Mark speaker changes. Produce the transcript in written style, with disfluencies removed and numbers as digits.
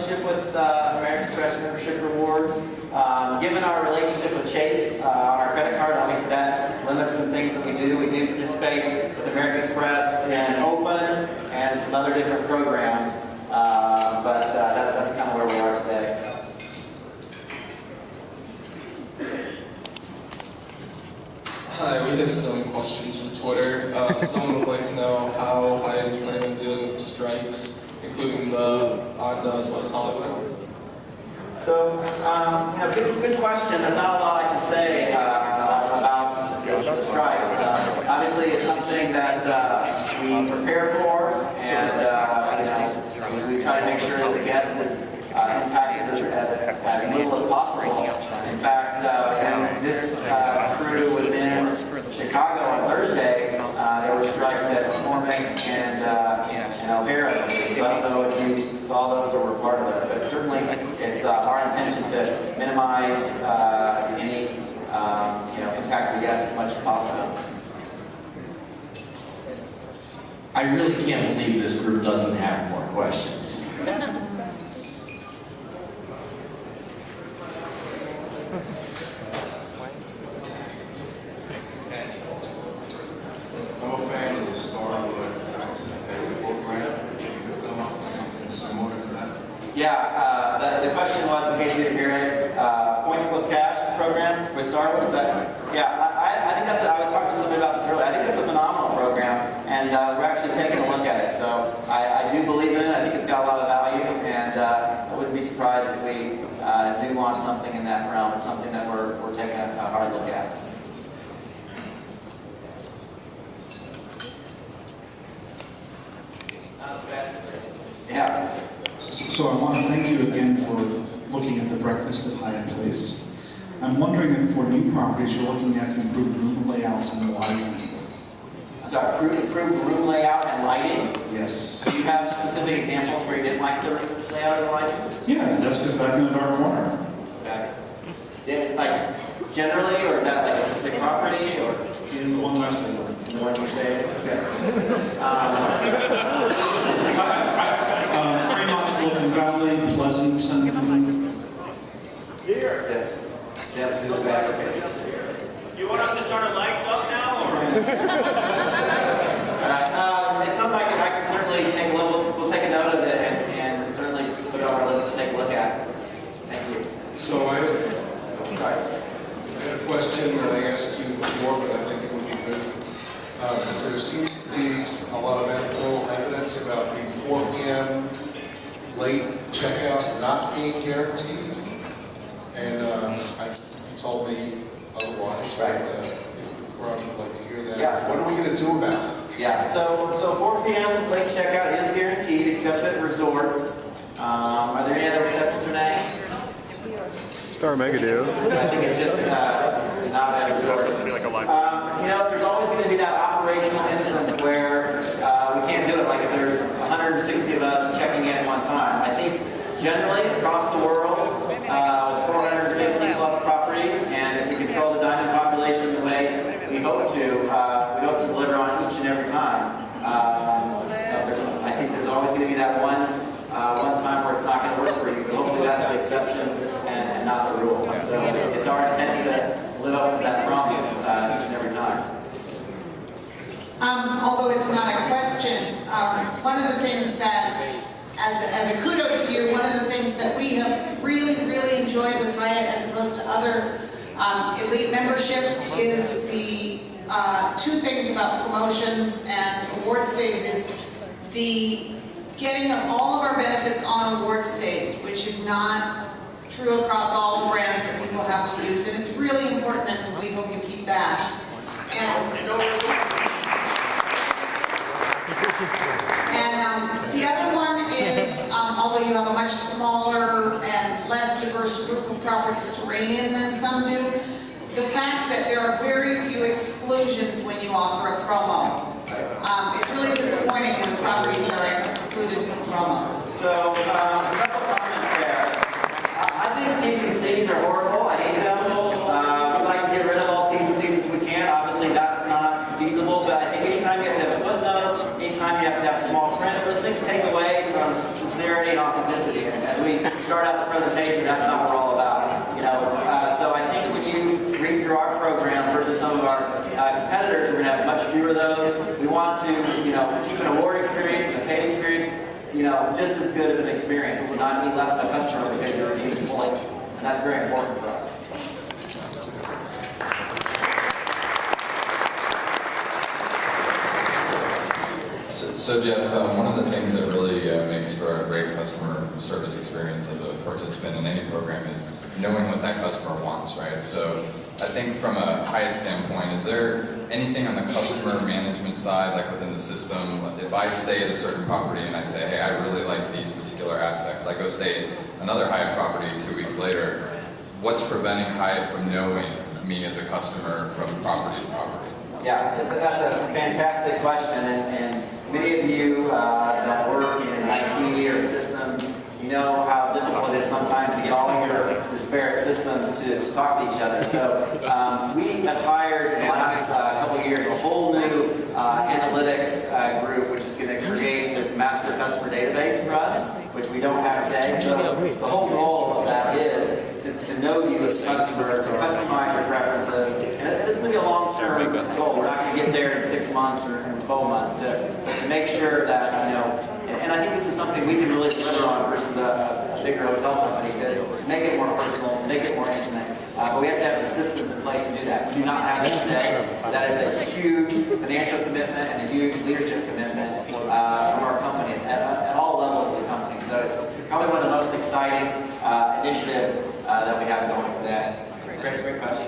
Speaker 1: relationship with American Express membership rewards. Given our relationship with Chase on our credit card, obviously that limits some things that we do. We do participate with American Express in Open and some other different programs, but that's kind of where we are today.
Speaker 2: Hi, we have some questions from Twitter. Someone would like to know how Hyatt is planning on dealing with the strikes, including the on West Hollywood.
Speaker 1: So, good question. There's not a lot I can say about the strikes. Obviously, it's something that we prepare for, and we try to make sure that the guest is impacted as little as possible. In fact, when this crew was in Chicago on Thursday, there were strikes at McCormick and O'Hara. So I don't know if you saw those or were part of those, but certainly it's our intention to minimize any impact to the guests as much as possible.
Speaker 3: I really can't believe this group doesn't have more questions.
Speaker 4: I'm a fan of the Starwood program. If you could come up with something similar to that.
Speaker 1: Yeah, the question was, in case you didn't hear it, points plus cash program with Starwood. Is that? Yeah, I think that's. I was talking to somebody about this earlier. I think that's a phenomenal program, and we're actually taking a look at it. So I do believe in it. I think it's got a lot of value, and I wouldn't be surprised if we do launch something in that realm. It's something that we're taking a hard look at. Yeah.
Speaker 5: So I want to thank you again for looking at the breakfast at Hyatt Place. I'm wondering if for new properties you're looking at improved room layouts and lighting.
Speaker 1: So improved room layout and lighting?
Speaker 5: Yes.
Speaker 1: Do you have specific examples where you didn't like the layout and lighting?
Speaker 5: Yeah, that's just back in the dark corner.
Speaker 1: Yeah, like generally, or is that like a specific property, or
Speaker 5: In the one last day.
Speaker 1: the one you stay? Okay.
Speaker 5: Fremont, Silicon Valley, Pleasanton.
Speaker 1: Here. Yes, in the back. Okay.
Speaker 6: You want us to turn the lights up now, or?
Speaker 1: All right. It's something I can certainly take a look. We'll take a note of it and certainly put it on our list to take a look at. Thank you.
Speaker 4: So I
Speaker 1: Sorry.
Speaker 4: had a question that I asked you before, but I think it would be good. So there seems to be a lot of anecdotal evidence about the 4 p.m. late checkout not being guaranteed. And you told me otherwise, but I would like to hear that.
Speaker 1: Yeah.
Speaker 4: What are we going to do about it?
Speaker 1: Yeah, so 4 p.m. late checkout is guaranteed, except at resorts. Are there any other exceptions, Renee?
Speaker 7: Star Mega do.
Speaker 1: I think it's just not at resorts. There's always going to be that operational instance where we can't do it. Like if there's 160 of us checking in at one time. I think generally across the world, 450 plus properties, and if we control the diamond population the way we hope to deliver on each and every time. I think there's always going to be that one time where it's not going to work for you, but hopefully that's the exception and not the rule. So it's our intent to live up to that promise each and every time.
Speaker 8: Although it's not a question, one of the things that, as a kudo to you, one of the things that we have really enjoyed with Hyatt as opposed to other elite memberships is the two things about promotions and award stays is the getting all of our benefits on award stays, which is not true across all the brands that people have to use, and it's really important, and we hope you keep that. And the other one is, although you have a much smaller and less diverse group of properties to rein in than some do, the fact that there are very few exclusions when you offer a promo. It's really disappointing when properties are excluded from promos.
Speaker 1: So, a couple comments there. I think T's and C's are horrible. I hate them. We'd like to get rid of all T's and C's if we can. Obviously, that's not feasible, but I think anytime you have to have a footnote, anytime you have to have small print, those things take away from on sincerity and authenticity. And as we start out the presentation, that's not what we're all about. You know, so I think when you read through our program versus some of our competitors, we're going to have much fewer of those. We want to, you know, keep an award experience and a paid experience, you know, just as good of an experience. We're not need less of a customer because you're a unique employee, and that's very important for us.
Speaker 9: So Jeff, one of the things that really makes for a great customer service experience as a participant in any program is knowing what that customer wants, right? So I think from a Hyatt standpoint, is there anything on the customer management side, like within the system, if I stay at a certain property and I say, hey, I really like these particular aspects, I go stay at another Hyatt property 2 weeks later, what's preventing Hyatt from knowing me as a customer from property to property?
Speaker 1: Yeah, that's a fantastic question, and many of you that work in IT or systems, you know how difficult it is sometimes to get all of your disparate systems to talk to each other. So we have hired in the last couple of years a whole new analytics group, which is going to create this master customer database for us, which we don't have today. So the whole goal of that is to know you as a customer, to customize your preferences, and it's going to be a long-term goal. We're not going to get there in 6 months or in 12 months to make sure that, you know, and I think this is something we can really deliver on versus a bigger hotel company to make it more personal, to make it more intimate. But we have to have the systems in place to do that. We do not have it today. That is a huge financial commitment and a huge leadership commitment from our company at all levels of the company. So it's probably one of the most exciting initiatives that we have going today. Great question.